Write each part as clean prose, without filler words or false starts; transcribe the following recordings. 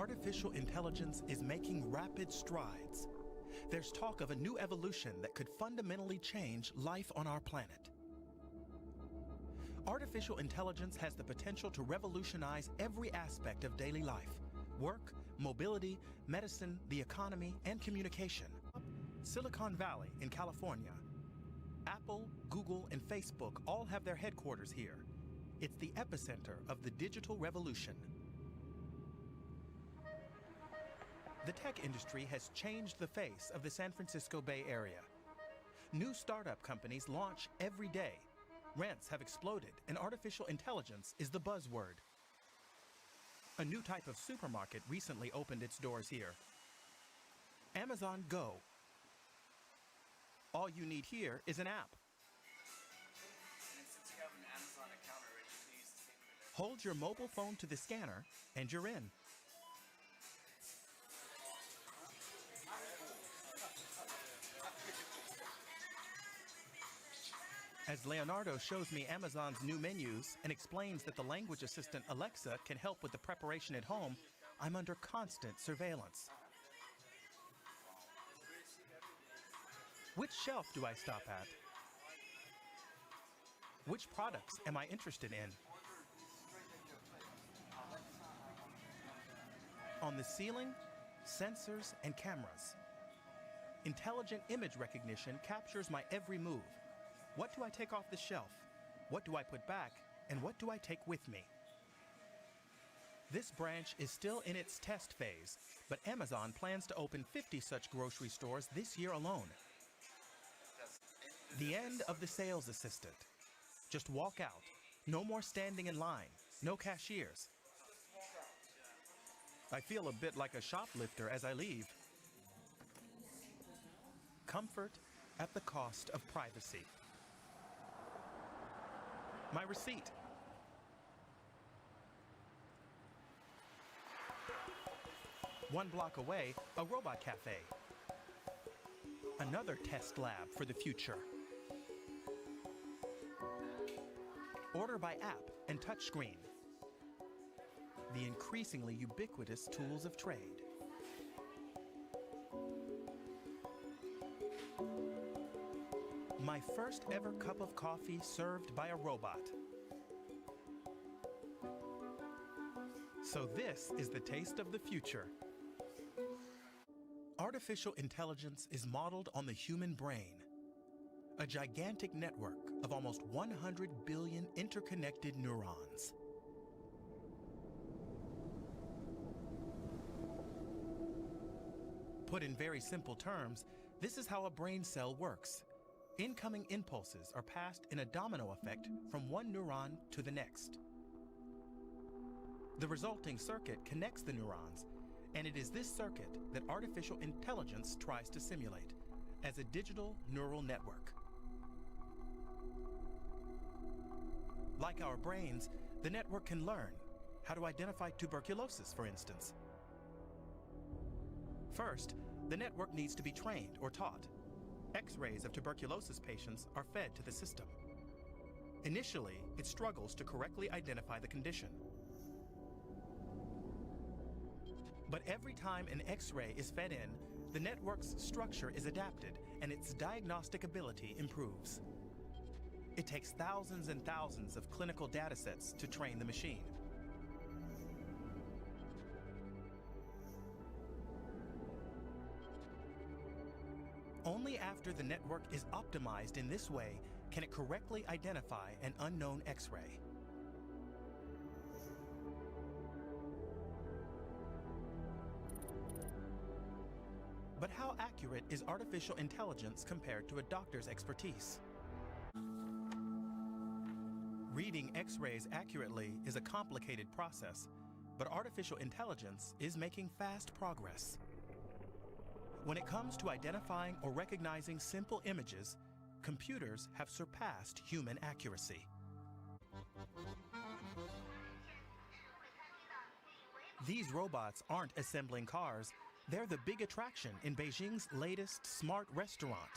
artificial intelligence is making rapid strides. There's talk of a new evolution that could fundamentally change life on our planet. Artificial intelligence has the potential to revolutionize every aspect of daily life: work, mobility, medicine, the economy, and communication. Silicon Valley in California. Apple, Google, and Facebook all have their headquarters here. It's the epicenter of the digital revolution. The tech industry has changed the face of the San Francisco Bay Area. New startup companies launch every day. Rents have exploded, and artificial intelligence is the buzzword. A new type of supermarket recently opened its doors here. Amazon Go. All you need here is an app. Since you have an Amazon account already, you can use the same credentials. Hold your mobile phone to the scanner, and you're in. As Leonardo shows me Amazon's new menus and explains that the language assistant Alexa can help with the preparation at home, I'm under constant surveillance. Which shelf do I stop at? Which products am I interested in? On the ceiling, sensors and cameras. Intelligent image recognition captures my every move. What do I take off the shelf? What do I put back? And what do I take with me? This branch is still in its test phase, but Amazon plans to open 50 such grocery stores this year alone. The end of the sales assistant. Just walk out. No more standing in line. No cashiers. I feel a bit like a shoplifter as I leave. Comfort at the cost of privacy. My receipt. One block away, a robot cafe. Another test lab for the future. Order by app and touchscreen. The increasingly ubiquitous tools of trade. My first ever cup of coffee served by a robot. So this is the taste of the future. Artificial intelligence is modeled on the human brain, a gigantic network of almost 100 billion interconnected neurons. Put in very simple terms, this is how a brain cell works. Incoming impulses are passed in a domino effect from one neuron to the next. The resulting circuit connects the neurons, and it is this circuit that artificial intelligence tries to simulate as a digital neural network. Like our brains, the network can learn how to identify tuberculosis, for instance. First, the network needs to be trained or taught. X-rays of tuberculosis patients are fed to the system. Initially, it struggles to correctly identify the condition. But every time an X-ray is fed in, the network's structure is adapted and its diagnostic ability improves. It takes thousands and thousands of clinical data sets to train the machine. Only after the network is optimized in this way can it correctly identify an unknown X-ray. But how accurate is artificial intelligence compared to a doctor's expertise? Reading X-rays accurately is a complicated process, but artificial intelligence is making fast progress. When it comes to identifying or recognizing simple images, computers have surpassed human accuracy. These robots aren't assembling cars, they're the big attraction in Beijing's latest smart restaurant.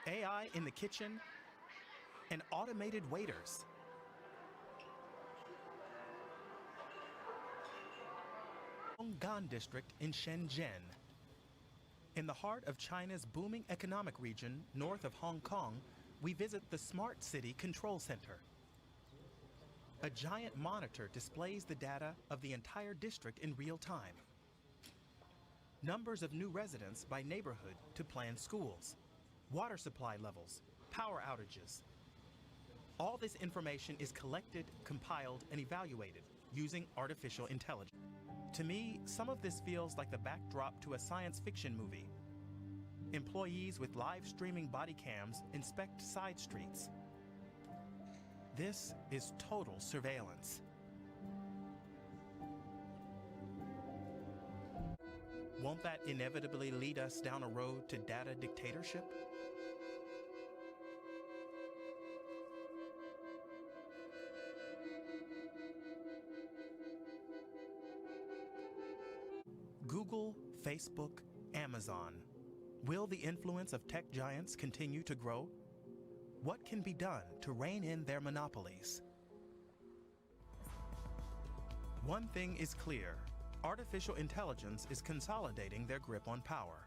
AI in the kitchen, and automated waiters. Gan district in Shenzhen. In the heart of China's booming economic region north of Hong Kong, we visit the Smart City Control Center. A giant monitor displays the data of the entire district in real time. Numbers of new residents by neighborhood to plan schools, water supply levels, power outages. All this information is collected, compiled, and evaluated using artificial intelligence. To me, some of this feels like the backdrop to a science fiction movie. Employees with live streaming body cams inspect side streets. This is total surveillance. Won't that inevitably lead us down a road to data dictatorship? Google, Facebook, Amazon. Will the influence of tech giants continue to grow? What can be done to rein in their monopolies? One thing is clear. Artificial intelligence is consolidating their grip on power.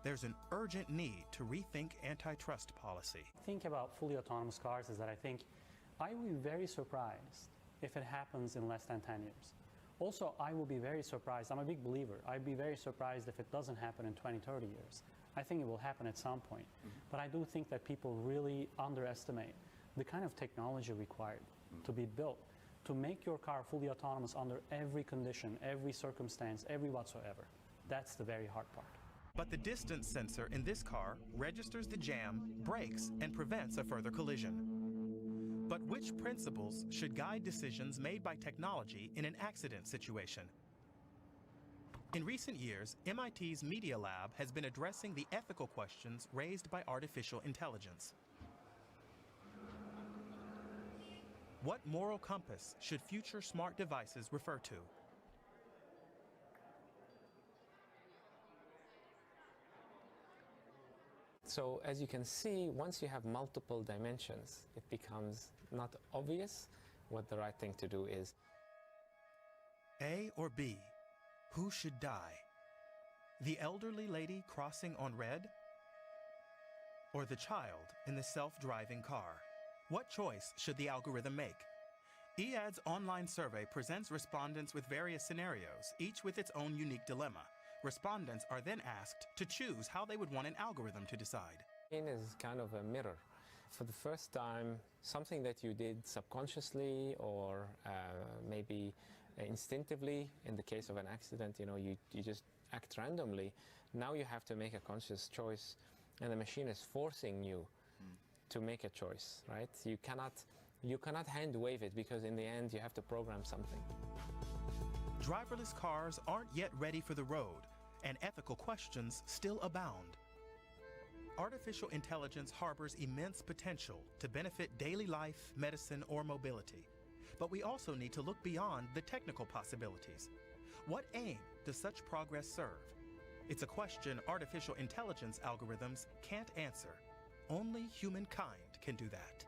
There's an urgent need to rethink antitrust policy. Think about fully autonomous cars is that I will be very surprised if it happens in less than 10 years. Also, I will be very surprised. I'm a big believer. I'd be very surprised if it doesn't happen in 20, 30 years. I think it will happen at some point. But I do think that people really underestimate the kind of technology required to be built to make your car fully autonomous under every condition, every circumstance, every whatsoever. That's the very hard part. But the distance sensor in this car registers the jam, brakes, and prevents a further collision. But which principles should guide decisions made by technology in an accident situation? In recent years, MIT's Media Lab has been addressing the ethical questions raised by artificial intelligence. What moral compass should future smart devices refer to? So as you can see, once you have multiple dimensions, it becomes not obvious what the right thing to do is. A or B? Who should die? The elderly lady crossing on red? Or the child in the self-driving car? What choice should the algorithm make? EAD's online survey presents respondents with various scenarios, each with its own unique dilemma. Respondents are then asked to choose how they would want an algorithm to decide. It is kind of a mirror. For the first time, something that you did subconsciously or maybe instinctively, in the case of an accident, you just act randomly. Now you have to make a conscious choice, and the machine is forcing you to make a choice, right? You cannot hand wave it, because in the end you have to program something. Driverless cars aren't yet ready for the road, and ethical questions still abound. Artificial intelligence harbors immense potential to benefit daily life, medicine, or mobility. But we also need to look beyond the technical possibilities. What aim does such progress serve? It's a question artificial intelligence algorithms can't answer. Only humankind can do that.